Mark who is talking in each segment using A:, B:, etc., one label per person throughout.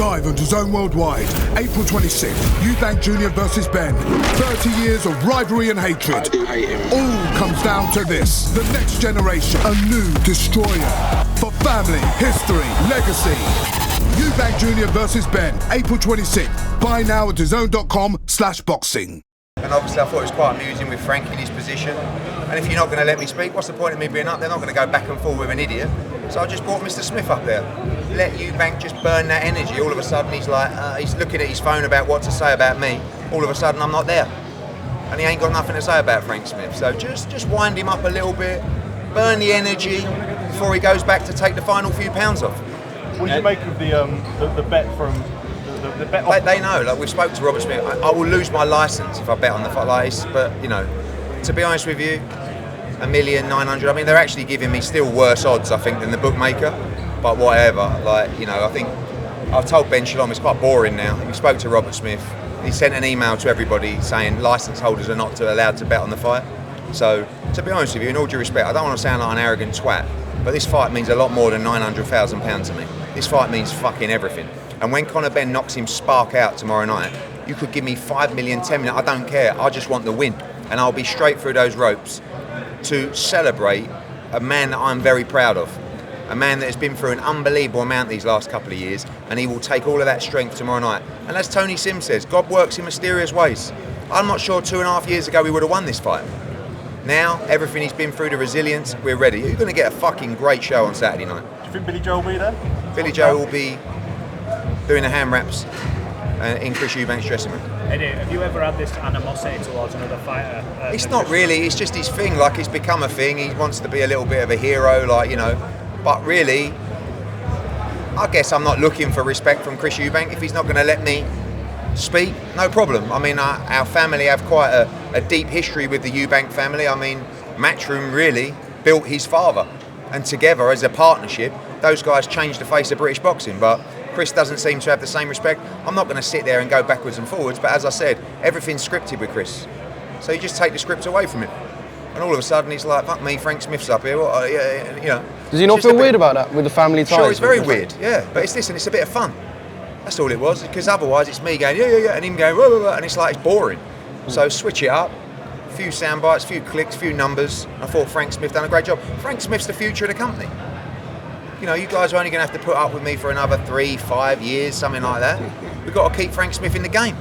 A: Live on DAZN Worldwide, April 26th, Eubank Jr. versus Benn. 30 years of rivalry and hatred.
B: I do hate him.
A: All comes down to this. The next generation, a new destroyer. For family, history, legacy. Eubank Jr. versus Benn, April 26th. Buy now at DAZN.com/boxing.
C: And obviously I thought it was quite amusing with Frank in his position. And if you're not going to let me speak, what's the point of me being up? They're not going to go back and forth with an idiot. So I just brought Mr. Smith up there. Let Eubank just burn that energy. All of a sudden he's like, he's looking at his phone about what to say about me. All of a sudden I'm not there. And he ain't got nothing to say about Frank Smith. So just wind him up a little bit, burn the energy before he goes back to take the final few pounds off.
D: What did you make of the bet from the bet?
C: They know. Like we spoke to Robert Smith. I will lose my license if I bet on the fight like this. But you know, to be honest with you, 1,900,000. I mean, they're actually giving me still worse odds, I think, than the bookmaker. But whatever. Like you know, I think I've told Ben Shalom it's quite boring now. We spoke to Robert Smith. He sent an email to everybody saying license holders are not allowed to bet on the fight. So to be honest with you, in all due respect, I don't want to sound like an arrogant twat, but this fight means a lot more than £900,000 to me. This fight means fucking everything. And when Conor Benn knocks him spark out tomorrow night, you could give me 5 million, 10 million, I don't care. I just want the win. And I'll be straight through those ropes to celebrate a man that I'm very proud of. A man that has been through an unbelievable amount these last couple of years, and he will take all of that strength tomorrow night. And as Tony Sims says, God works in mysterious ways. I'm not sure 2.5 years ago we would have won this fight. Now, everything he's been through, the resilience, we're ready. You're going to get a fucking great show on Saturday night.
D: Do you think Billy Joe will be there?
C: Billy Joe will be doing the hand wraps in Chris Eubank's dressing room.
E: Eddie, have you ever had this animosity towards another fighter?
C: It's not really, it's just his thing, like it's become a thing. He wants to be a little bit of a hero, like, you know. But really, I guess I'm not looking for respect from Chris Eubank. If he's not going to let me speak, no problem. I mean, our family have quite a deep history with the Eubank family. I mean, Matchroom really built his father. And together, as a partnership, those guys changed the face of British boxing. But Chris doesn't seem to have the same respect. I'm not going to sit there and go backwards and forwards. But as I said, everything's scripted with Chris. So you just take the script away from him. And all of a sudden, he's like, fuck me, Frank Smith's up here. Well, yeah, you know.
F: Does he not feel weird about that with the family ties?
C: Sure, it's very weird, yeah. But it's a bit of fun. That's all it was. Because otherwise, it's me going, yeah, and him going, whoa, whoa, whoa, and it's like, it's boring. So switch it up. A few sound bites, a few clicks, a few numbers. I thought Frank Smith done a great job. Frank Smith's the future of the company. You know, you guys are only going to have to put up with me for another 3-5 years, something like that. We've got to keep Frank Smith in the game.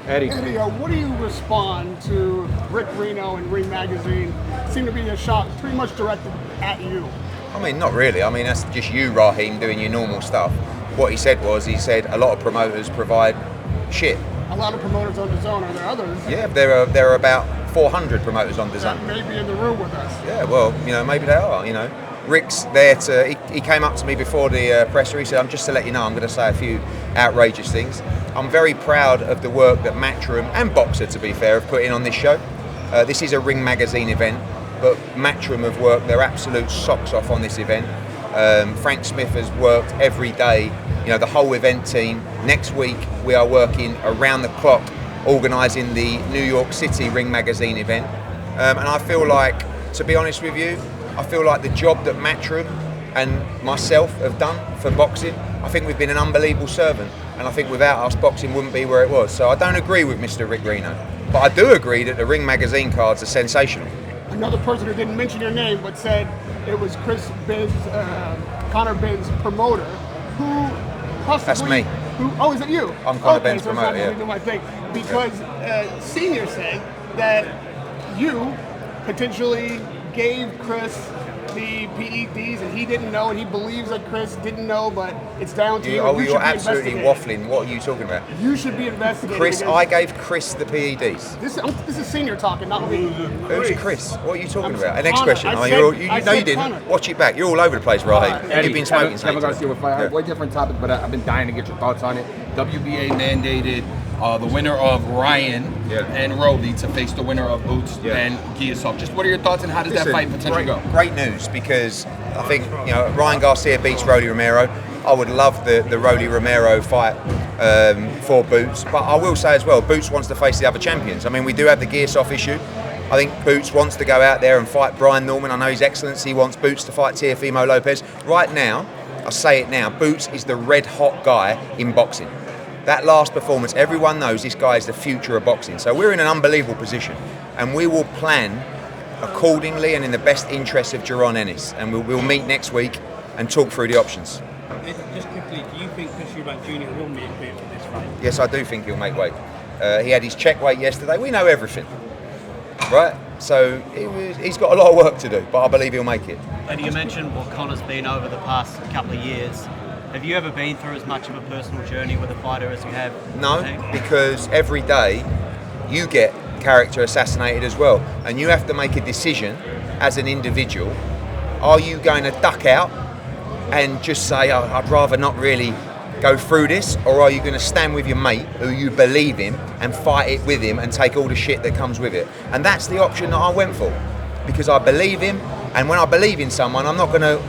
G: Eddie, what do you respond to Rick Reno and Ring Magazine? Seem to be a shot pretty much directed at you.
C: I mean, not really. I mean, that's just you, Raheem, doing your normal stuff. What he said a lot of promoters provide shit.
G: A lot of promoters on DAZN. Are there others?
C: Yeah, there are about 400 promoters on DAZN.
G: That may be in the room with us.
C: Yeah, well, you know, maybe they are, you know. Rick's there to, he came up to me before the presser, he said, just to let you know, I'm going to say a few outrageous things. I'm very proud of the work that Matchroom, and Boxer to be fair, have put in on this show. This is a Ring Magazine event, but Matchroom have worked their absolute socks off on this event. Frank Smith has worked every day, you know, the whole event team. Next week we are working around the clock organising the New York City Ring Magazine event. And I feel like, to be honest with you, I feel like the job that Matchroom and myself have done for boxing, I think we've been an unbelievable servant. And I think without us, boxing wouldn't be where it was. So I don't agree with Mr. Rick Reno. But I do agree that the Ring Magazine cards are sensational.
G: Another person who didn't mention your name but said it was Conor Benn's promoter, who possibly...
C: That's me.
G: Oh, is it you?
C: I'm Conor Benn's promoter, yeah.
G: Do my thing. Because Senior said that you potentially gave Chris the PEDs and he didn't know, and he believes that Chris didn't know, but it's down to you.
C: Oh, you're absolutely waffling. What are you talking about?
G: You should be investigating.
C: Chris, I gave Chris the PEDs.
G: This is Senior talking, not me.
C: Who's Chris? What are you talking about? An next question. You didn't.
G: Conor.
C: Watch it back. You're all over the place, Raheem. You've been smoking something.
H: Way different topic, but I've been dying to get your thoughts on it. WBA mandated the winner of Ryan and Rowley to face the winner of Boots and Giasov. Just what are your thoughts, and how does that fight potentially go?
C: Great news, because I think, you know, Ryan Garcia beats Rolly Romero. I would love the Rolly Romero fight for Boots, but I will say as well, Boots wants to face the other champions. I mean, we do have the Giasov issue. I think Boots wants to go out there and fight Brian Norman. I know His Excellency wants Boots to fight Teofimo Lopez. Right now, I say it now, Boots is the red hot guy in boxing. That last performance, everyone knows this guy is the future of boxing. So we're in an unbelievable position, and we will plan accordingly and in the best interest of Jaron Ennis. And we'll meet next week and talk through the options.
B: Just quickly, do you think Chris Eubank Jr. will make weight for this fight?
C: Yes, I do think he'll make weight. He had his check weight yesterday. We know everything, right? So he's got a lot of work to do, but I believe he'll make it.
I: And you mentioned what Conor's been over the past couple of years. Have you ever been through as much of a personal journey with a fighter as you have?
C: No, because every day you get character assassinated as well, and you have to make a decision as an individual. Are you going to duck out and just say, oh, I'd rather not really go through this, or are you going to stand with your mate who you believe in and fight it with him and take all the shit that comes with it? And that's the option that I went for, because I believe him, and when I believe in someone, I'm not going to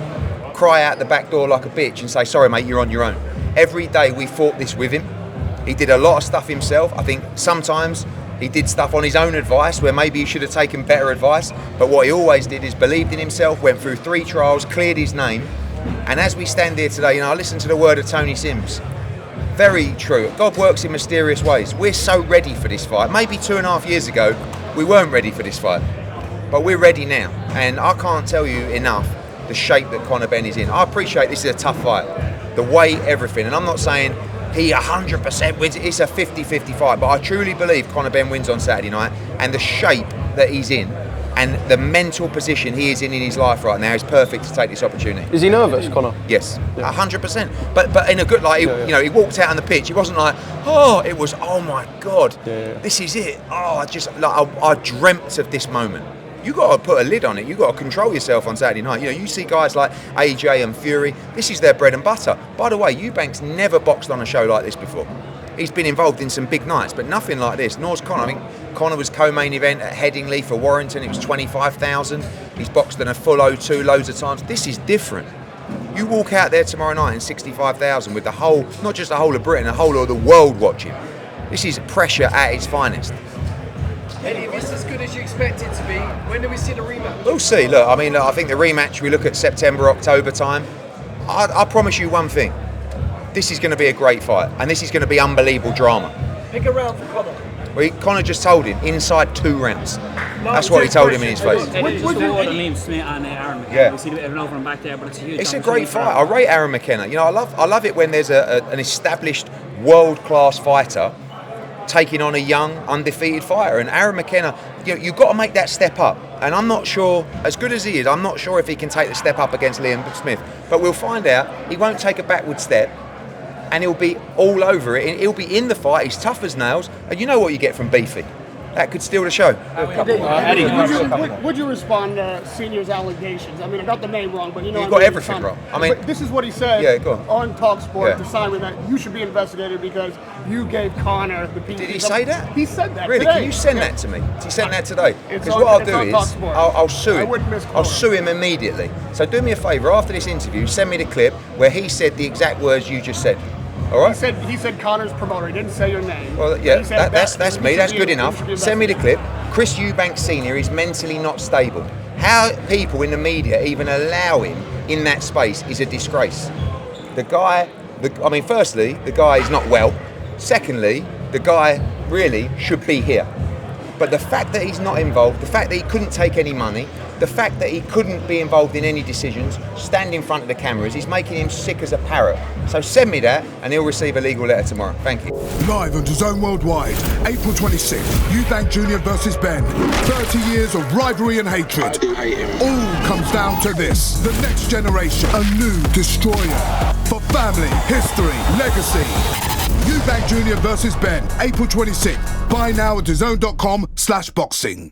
C: cry out the back door like a bitch and say, sorry mate, you're on your own. Every day we fought this with him. He did a lot of stuff himself. I think sometimes he did stuff on his own advice where maybe he should have taken better advice, but what he always did is believed in himself, went through 3 trials, cleared his name. And as we stand here today, I listen to the word of Tony Sims. Very true. God works in mysterious ways. We're so ready for this fight. Maybe 2.5 years ago, we weren't ready for this fight, but we're ready now. And I can't tell you enough the shape that Conor Benn is in. I appreciate this is a tough fight. The weight, everything. And I'm not saying he 100% wins. It's a 50-50 fight, but I truly believe Conor Benn wins on Saturday night, and the shape that he's in and the mental position he is in his life right now is perfect to take this opportunity.
F: Is he nervous, Conor?
C: Yes, 100%. But in a good, like, he walked out on the pitch. It wasn't like, it was, oh my God, this is it. I dreamt of this moment. You got to put a lid on it. You got to control yourself on Saturday night. You see guys like AJ and Fury. This is their bread and butter. By the way, Eubank's never boxed on a show like this before. He's been involved in some big nights, but nothing like this. Nor's Conor. I think Conor was co-main event at Headingley for Warrington. It was 25,000. He's boxed in a full O2 loads of times. This is different. You walk out there tomorrow night in 65,000 with the whole, not just the whole of Britain, the whole of the world watching. This is pressure at its finest.
J: Eddie, if it's as good as you expect it to be, when do we see the rematch?
C: We'll see. Look, I think the rematch, we look at September, October time. I promise you one thing. This is going to be a great fight, and this is going to be unbelievable drama.
J: Pick a round for Conor.
C: Well, Conor just told him, inside 2 rounds. That's what he told him in his face. It's a great fight. I rate Aaron McKenna. I love it when there's an established world-class fighter taking on a young, undefeated fighter. And Aaron McKenna, you've got to make that step up. And I'm not sure, as good as he is, I'm not sure if he can take the step up against Liam Smith. But we'll find out. He won't take a backward step, and he'll be all over it. He'll be in the fight. He's tough as nails. And you know what you get from Beefy. That could steal the show.
G: Would you respond to Senior's allegations? I mean, I got the name wrong, but
C: You've got everything wrong.
G: But this is what he said on TalkSport to Simon, that you should be investigated because you gave Conor the PED.
C: Did he say that?
G: He said that.
C: Really?
G: Today.
C: Can you send that to me? He sent that today. Because what I'll do is I'll sue him. I'll sue him immediately. So do me a favour, after this interview, send me the clip where he said the exact words you just said. All right.
G: He said Conor's promoter. He didn't say your name.
C: Well, yeah, that's me. That's good enough. Send me the clip. Chris Eubank Sr. is mentally not stable. How people in the media even allow him in that space is a disgrace. The guy, firstly, the guy is not well. Secondly, the guy really should be here. But the fact that he's not involved, the fact that he couldn't take any money, the fact that he couldn't be involved in any decisions, stand in front of the cameras, is making him sick as a parrot. So send me that and he'll receive a legal letter tomorrow. Thank you.
A: Live on DAZN Worldwide, April 26th, Eubank Jr. versus Benn. 30 years of rivalry and hatred. All comes down to this. The next generation, a new destroyer. For family, history, legacy. Eubank Jr. versus Benn, April 26th. Buy now at DAZN.com/boxing.